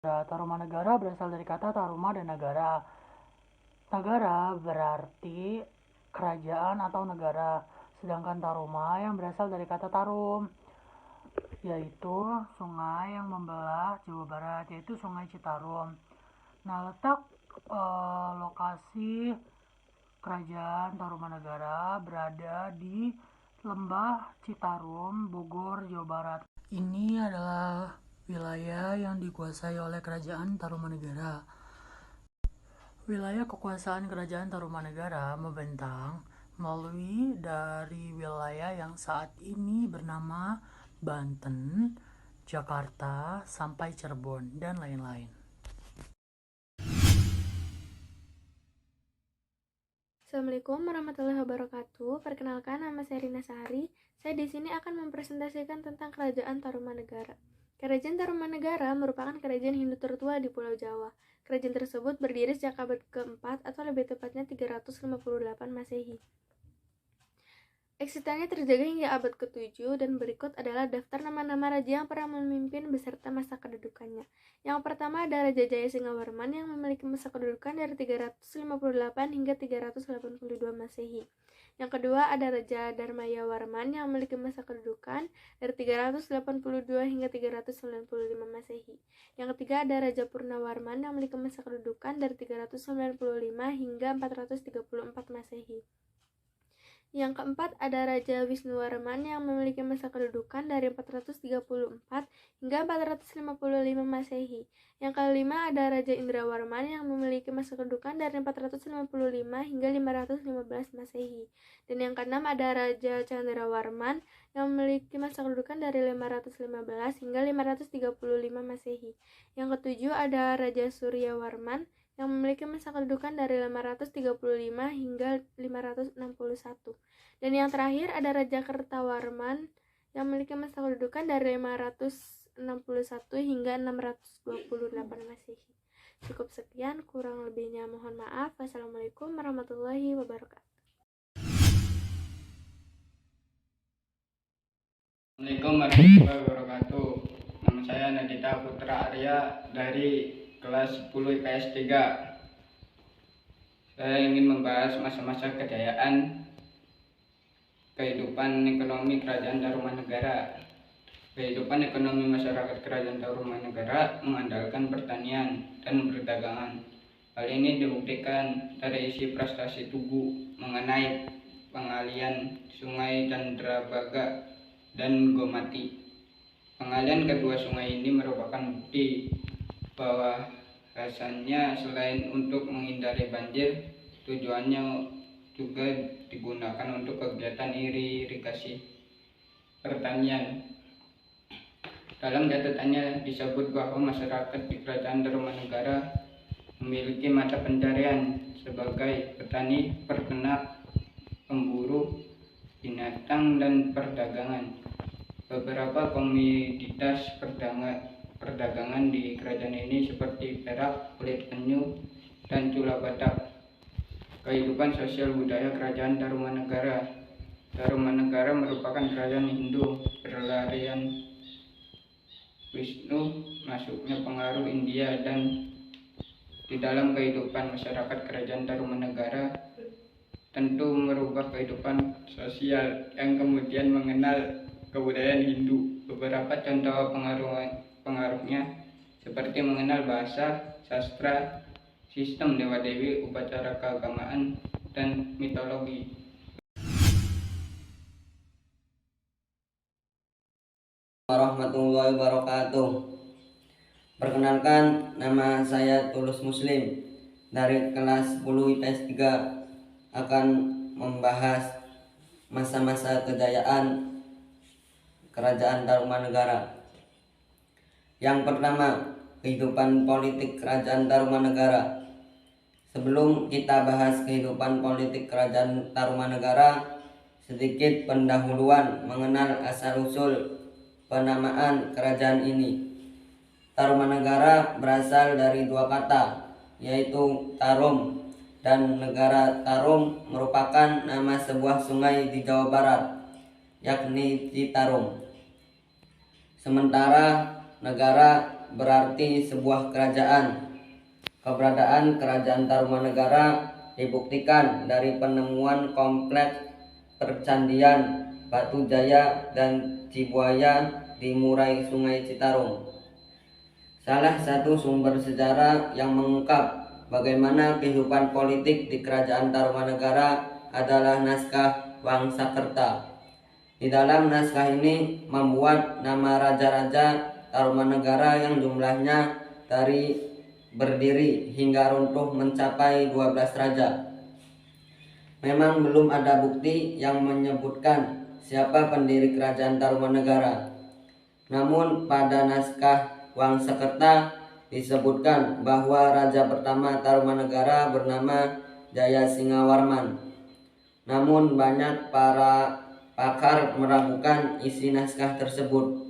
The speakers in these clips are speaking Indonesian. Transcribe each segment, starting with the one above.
Tarumanegara berasal dari kata taruma dan negara. Negara berarti kerajaan atau negara, sedangkan taruma yang berasal dari kata tarum, yaitu sungai yang membelah Jawa Barat, yaitu Sungai Citarum. Nah, letak lokasi kerajaan Tarumanegara berada di Lembah Citarum, Bogor, Jawa Barat. Ini adalah wilayah yang dikuasai oleh kerajaan Tarumanegara. Wilayah kekuasaan kerajaan Tarumanegara membentang melalui dari wilayah yang saat ini bernama Banten, Jakarta, sampai Cirebon, dan lain-lain. Assalamualaikum warahmatullahi wabarakatuh. Perkenalkan, nama saya Rina Sari. Saya di sini akan mempresentasikan tentang Kerajaan Tarumanegara. Kerajaan Tarumanegara merupakan kerajaan Hindu tertua di Pulau Jawa. Kerajaan tersebut berdiri sejak abad ke-4 atau lebih tepatnya 358 Masehi. Eksistensinya terjaga hingga abad ke-7 dan berikut adalah daftar nama-nama raja yang pernah memimpin beserta masa kedudukannya. Yang pertama ada Raja Jayasingawarman yang memiliki masa kedudukan dari 358 hingga 382 Masehi. Yang kedua ada Raja Dharmayawarman yang memiliki masa kedudukan dari 382 hingga 395 Masehi. Yang ketiga ada Raja Purnawarman yang memiliki masa kedudukan dari 395 hingga 434 Masehi. Yang keempat ada Raja Wisnuwarman yang memiliki masa kedudukan dari 434 hingga 455 Masehi. Yang kelima ada Raja Indrawarman yang memiliki masa kedudukan dari 455 hingga 515 Masehi. Dan yang keenam ada Raja Chandrawarman yang memiliki masa kedudukan dari 515 hingga 535 Masehi. Yang ketujuh ada Raja Suryawarman yang memiliki masa kedudukan dari 535 hingga 561. Dan yang terakhir ada Raja Kertawarman yang memiliki masa kedudukan dari 561 hingga 628 Masehi. Cukup sekian, kurang lebihnya mohon maaf. Wassalamualaikum warahmatullahi wabarakatuh. Assalamualaikum warahmatullahi wabarakatuh. Nama saya Nadita Putra Arya dari kelas 10 IPS 3. Saya ingin membahas masa-masa kejayaan kehidupan ekonomi Kerajaan Tarumanegara. Kehidupan ekonomi masyarakat Kerajaan Tarumanegara mengandalkan pertanian dan perdagangan. Hal ini dibuktikan dari isi prestasi Tugu mengenai pengalian Sungai Chandrabaga dan Gomati. Pengalian kedua sungai ini merupakan bukti bahwa rasanya selain untuk menghindari banjir, tujuannya juga digunakan untuk kegiatan irigasi pertanian. Dalam catatannya disebut bahwa masyarakat di Kerajaan Tarumanegara memiliki mata pencarian sebagai petani, peternak, pemburu binatang, dan perdagangan. Beberapa komoditas perdagangan di kerajaan ini seperti perak, kulit penyu, dan cula batak. Kehidupan sosial budaya Kerajaan Tarumanegara. Tarumanegara merupakan kerajaan Hindu berlarian Wisnu, masuknya pengaruh India, dan di dalam kehidupan masyarakat Kerajaan Tarumanegara tentu merubah kehidupan sosial yang kemudian mengenal kebudayaan Hindu. Beberapa contoh pengaruhnya seperti mengenal bahasa, sastra, sistem dewa-dewi, upacara keagamaan, dan mitologi. Warahmatullahi wabarakatuh. Perkenalkan, nama saya Tulus Muslim dari kelas 10 IPS 3 akan membahas masa-masa kejayaan Kerajaan Tarumanegara. Yang pertama, kehidupan politik Kerajaan Tarumanegara. Sebelum kita bahas kehidupan politik Kerajaan Tarumanegara, sedikit pendahuluan mengenal asal-usul penamaan kerajaan ini. Tarumanegara berasal dari dua kata, yaitu Tarum dan negara. Tarum merupakan nama sebuah sungai di Jawa Barat, yakni Citarum. Sementara negara berarti sebuah kerajaan. Keberadaan Kerajaan Tarumanegara dibuktikan dari penemuan kompleks percandian Batu Jaya dan Cibuaya di murai Sungai Citarum. Salah satu sumber sejarah yang mengungkap bagaimana kehidupan politik di Kerajaan Tarumanegara adalah naskah Wangsakerta. Di dalam naskah ini membuat nama raja-raja Tarumanegara yang jumlahnya dari berdiri hingga runtuh mencapai 12 raja. Memang belum ada bukti yang menyebutkan siapa pendiri Kerajaan Tarumanegara. Namun pada naskah Wangsakerta disebutkan bahwa raja pertama Tarumanegara bernama Jayasingawarman. Namun banyak para pakar meragukan isi naskah tersebut.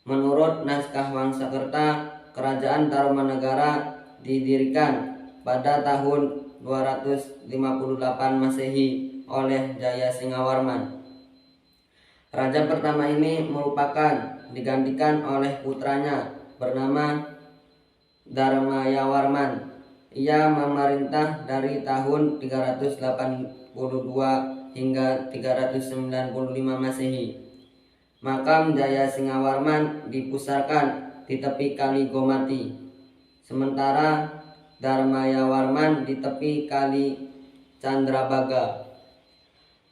Menurut naskah Wangsakerta, Kerajaan Tarumanegara didirikan pada tahun 258 Masehi oleh Jayasingawarman. Raja pertama ini merupakan digantikan oleh putranya bernama Dharmayawarman. Ia memerintah dari tahun 382 hingga 395 Masehi. Makam Jayasingawarman dipusarkan di tepi Kali Gomati, sementara Dharmayawarman di tepi Kali Candrabaga.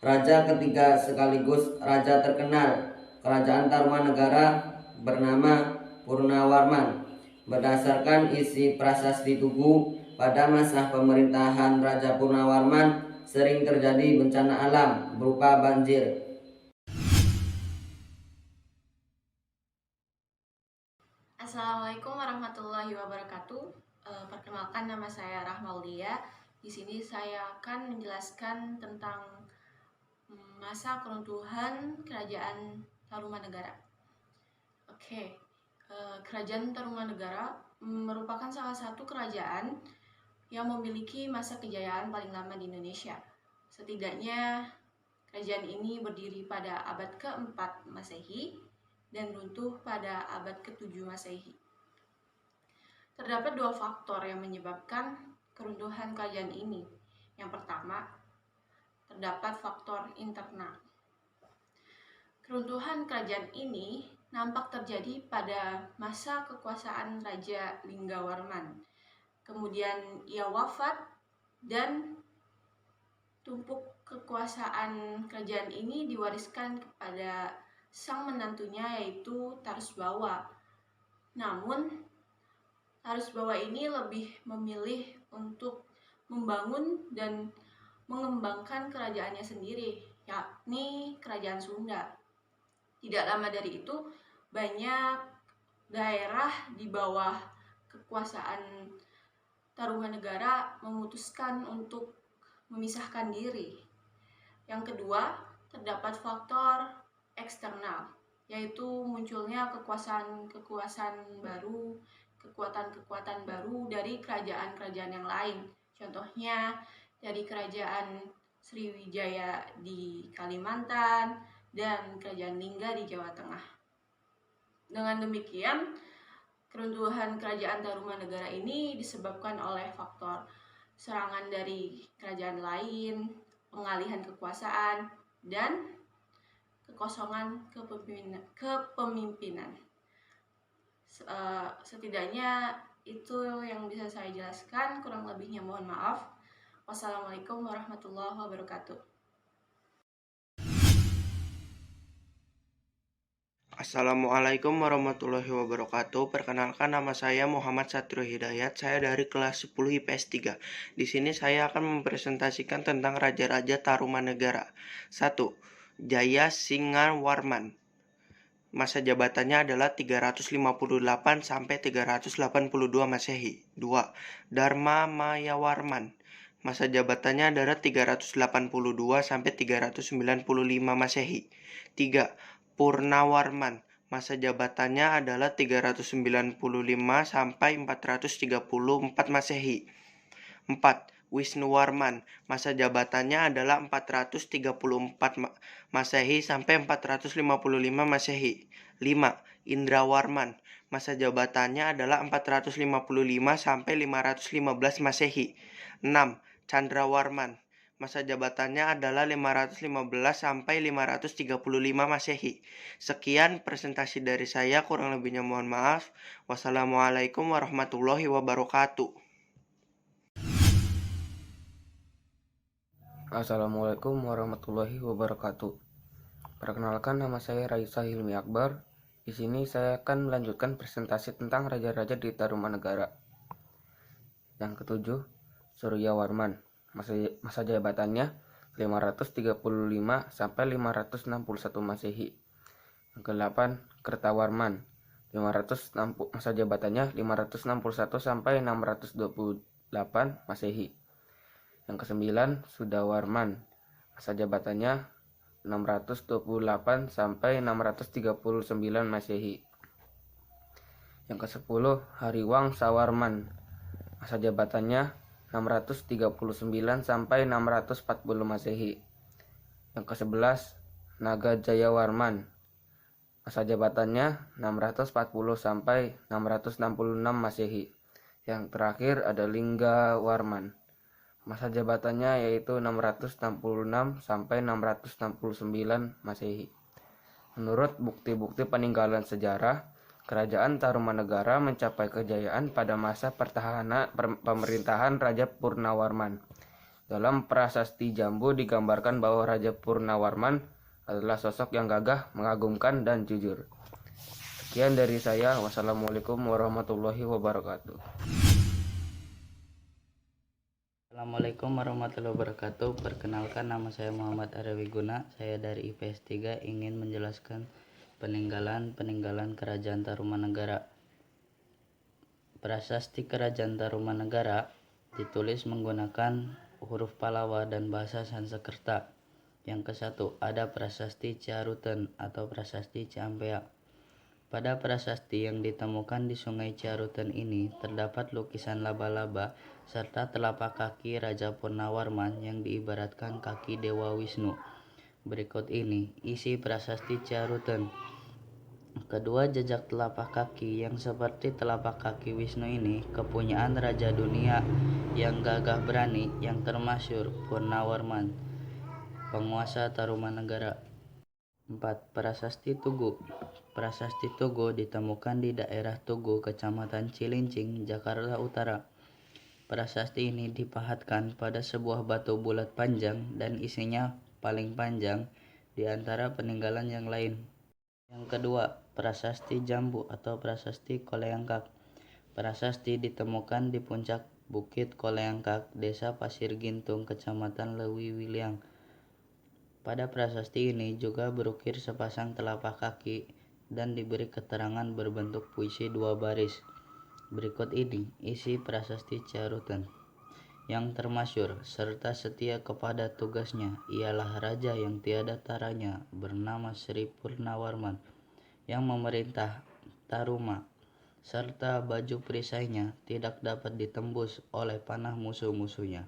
Raja ketiga sekaligus raja terkenal Kerajaan Tarumanegara bernama Purnawarman. Berdasarkan isi prasasti Tugu, pada masa pemerintahan Raja Purnawarman sering terjadi bencana alam berupa banjir. Assalamualaikum warahmatullahi wabarakatuh. Perkenalkan, nama saya Rahmaulia. Di sini saya akan menjelaskan tentang masa keruntuhan Kerajaan Tarumanegara. Kerajaan Tarumanegara merupakan salah satu kerajaan yang memiliki masa kejayaan paling lama di Indonesia. Setidaknya kerajaan ini berdiri pada abad ke-4 Masehi dan runtuh pada abad ke-7 Masehi. Terdapat dua faktor yang menyebabkan keruntuhan kerajaan ini. Yang pertama, terdapat faktor internal. Keruntuhan kerajaan ini nampak terjadi pada masa kekuasaan Raja Linggawarman. Kemudian ia wafat dan tumpuk kekuasaan kerajaan ini diwariskan kepada sang menantunya, yaitu Tarusbawa. Namun Tarusbawa ini lebih memilih untuk membangun dan mengembangkan kerajaannya sendiri, yakni Kerajaan Sunda. Tidak lama dari itu, banyak daerah di bawah kekuasaan Tarumanegara memutuskan untuk memisahkan diri. Yang kedua, terdapat faktor eksternal, yaitu munculnya kekuasaan-kekuasaan baru, kekuatan-kekuatan baru dari kerajaan-kerajaan yang lain. Contohnya dari Kerajaan Sriwijaya di Kalimantan dan Kerajaan Lingga di Jawa Tengah. Dengan demikian, keruntuhan Kerajaan Tarumanegara ini disebabkan oleh faktor serangan dari kerajaan lain, pengalihan kekuasaan, dan kekosongan kepemimpinan. Setidaknya itu yang bisa saya jelaskan, kurang lebihnya mohon maaf. Wassalamualaikum warahmatullahi wabarakatuh. Assalamualaikum warahmatullahi wabarakatuh. Perkenalkan, nama saya Muhammad Satrio Hidayat. Saya dari kelas 10 IPS 3. Di sini saya akan mempresentasikan tentang raja-raja Tarumanegara. 1. Jayasingawarman. Masa jabatannya adalah 358 sampai 382 Masehi. 2. Dharmayawarman. Masa jabatannya adalah 382 sampai 395 Masehi. 3. Purnawarman. Masa jabatannya adalah 395 sampai 434 Masehi. 4. Wisnuwarman. Masa jabatannya adalah 434 Masehi sampai 455 Masehi. 5. Indrawarman. Masa jabatannya adalah 455 sampai 515 Masehi. 6. Chandrawarman. Masa jabatannya adalah 515 sampai 535 Masehi. Sekian presentasi dari saya, kurang lebihnya mohon maaf. Wassalamualaikum warahmatullahi wabarakatuh. Assalamualaikum warahmatullahi wabarakatuh. Perkenalkan, nama saya Raisa Hilmi Akbar. Di sini saya akan melanjutkan presentasi tentang raja-raja di Tarumanegara. Yang ketujuh, Suryawarman. Masa jabatannya 535 sampai 561 Masehi. Yang ke-8, Kertawarman. Masa jabatannya 561 sampai 628 Masehi. Yang ke-9, Sudawarman. Masa jabatannya 628 sampai 639 Masehi. Yang ke-10, Hariwang Sawarman. Masa jabatannya 639 sampai 640 Masehi. Yang ke-11, Naga Jayawarman. Masa jabatannya 640 sampai 666 Masehi. Yang terakhir ada Linggawarman. Masa jabatannya yaitu 666 sampai 669 Masehi. Menurut bukti-bukti peninggalan sejarah, Kerajaan Tarumanegara mencapai kejayaan pada masa pemerintahan Raja Purnawarman. Dalam prasasti Jambu digambarkan bahwa Raja Purnawarman adalah sosok yang gagah, mengagumkan, dan jujur. Sekian dari saya. Wassalamualaikum warahmatullahi wabarakatuh. Assalamualaikum warahmatullahi wabarakatuh. Perkenalkan, nama saya Muhammad Arya Wiguna. Saya dari IPS 3 ingin menjelaskan peninggalan Kerajaan Tarumanegara. Prasasti Kerajaan Tarumanegara ditulis menggunakan huruf Pallawa dan bahasa Sanskerta. Yang ke-1 ada Prasasti Ciaruten atau Prasasti Ciampea. Pada prasasti yang ditemukan di Sungai Ciaruten ini terdapat lukisan laba-laba serta telapak kaki Raja Purnawarman yang diibaratkan kaki Dewa Wisnu. Berikut ini isi prasasti Ciaruten. Kedua jejak telapak kaki yang seperti telapak kaki Wisnu ini kepunyaan Raja Dunia yang gagah berani yang termasyhur, Purnawarman, penguasa Tarumanegara. 4. Prasasti Tugu. Prasasti Tugu ditemukan di daerah Tugu, Kecamatan Cilincing, Jakarta Utara. Prasasti ini dipahatkan pada sebuah batu bulat panjang dan isinya paling panjang di antara peninggalan yang lain. Yang kedua, Prasasti Jambu atau Prasasti Koleangkak. Prasasti ditemukan di puncak Bukit Koleangkak, Desa Pasir Gintung, Kecamatan Lewi Wiliang. Pada prasasti ini juga berukir sepasang telapak kaki dan diberi keterangan berbentuk puisi 2 baris. Berikut ini isi prasasti Ciaruten. Yang termasyhur serta setia kepada tugasnya ialah raja yang tiada taranya bernama Sri Purnawarman yang memerintah Taruma, serta baju perisainya tidak dapat ditembus oleh panah musuh-musuhnya.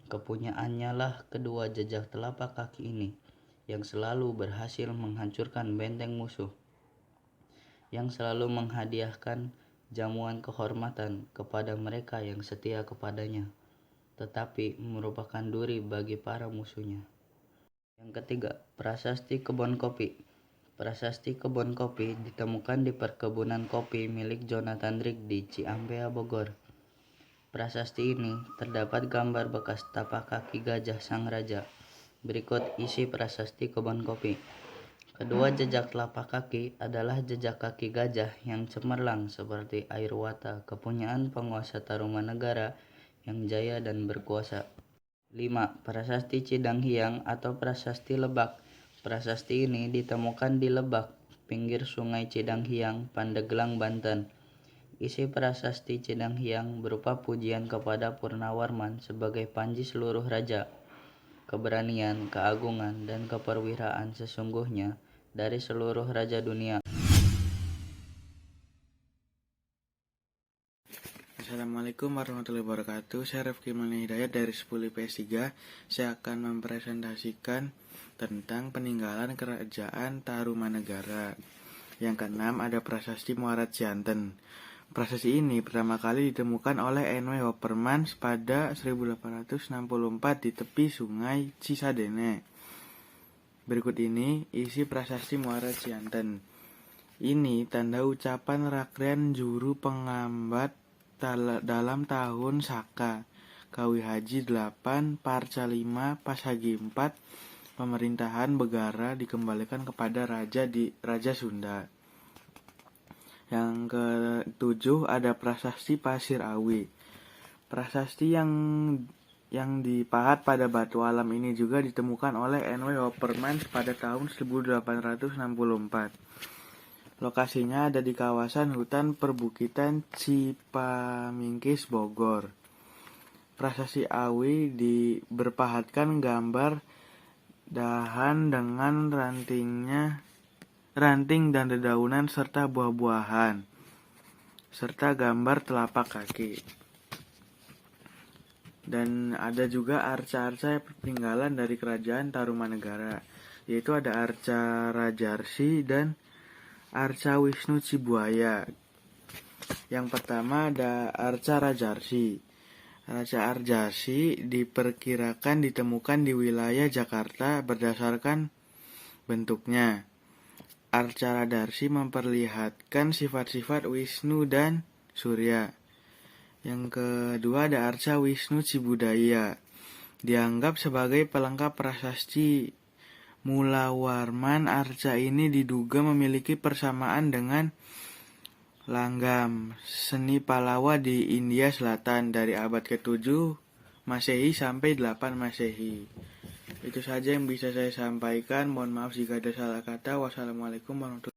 Kepunyaannya lah kedua jejak telapak kaki ini yang selalu berhasil menghancurkan benteng musuh, yang selalu menghadiahkan jamuan kehormatan kepada mereka yang setia kepadanya, tetapi merupakan duri bagi para musuhnya. Yang ketiga, Prasasti Kebon Kopi. Prasasti Kebon Kopi ditemukan di perkebunan kopi milik Jonathan Rick di Ciampea, Bogor. Prasasti ini terdapat gambar bekas tapak kaki gajah sang raja. Berikut isi prasasti Kebon Kopi. Kedua jejak telapak kaki adalah jejak kaki gajah yang cemerlang seperti air wata, kepunyaan penguasa Tarumanegara yang jaya dan berkuasa. 5. Prasasti Cidanghiang atau Prasasti Lebak. Prasasti ini ditemukan di Lebak, pinggir Sungai Cidanghiang, Pandeglang, Banten. Isi prasasti Cidanghiang berupa pujian kepada Purnawarman sebagai panji seluruh raja, keberanian, keagungan, dan keperwiraan sesungguhnya dari seluruh raja dunia. Assalamualaikum Assalamualaikum warahmatullahi wabarakatuh. Saya Rifki Mani Hidayat dari 10 IPS 3. Saya akan mempresentasikan tentang peninggalan kerajaan Tarumanegara. Yang keenam ada Prasasti Muara Cianten. Prasasti ini pertama kali ditemukan oleh N.W. Hopperman pada 1864 di tepi sungai Cisadane. Berikut ini isi Prasasti Muara Cianten. Ini tanda ucapan rakrian juru pengambat dalam tahun Saka, Kawi Haji 8, Parca 5, Pasagi 4, pemerintahan Begara dikembalikan kepada Raja Sunda. Yang ketujuh ada Prasasti Pasir Awi. Prasasti yang dipahat pada batu alam ini juga ditemukan oleh N.W. Hopperman pada tahun 1864. Lokasinya ada di kawasan hutan perbukitan Cipamingkis, Bogor. Prasasti Awi berpahatkan gambar dahan dengan ranting dan dedaunan serta buah-buahan, serta gambar telapak kaki. Dan ada juga arca-arca peninggalan dari kerajaan Tarumanegara, yaitu ada arca Rajarsi dan arca Wisnu Cibuaya. Yang pertama ada arca Rajarsi. Arca Rajarsi diperkirakan ditemukan di wilayah Jakarta berdasarkan bentuknya. Arca Rajarsi memperlihatkan sifat-sifat Wisnu dan Surya. Yang kedua ada arca Wisnu Cibudaya. Dianggap sebagai pelengkap prasasti Mulawarman. Arca ini diduga memiliki persamaan dengan langgam seni Pallava di India Selatan dari abad ke-7 Masehi sampai 8 Masehi. Itu saja yang bisa saya sampaikan. Mohon maaf jika ada salah kata. Wassalamualaikum warahmatullahi wabarakatuh.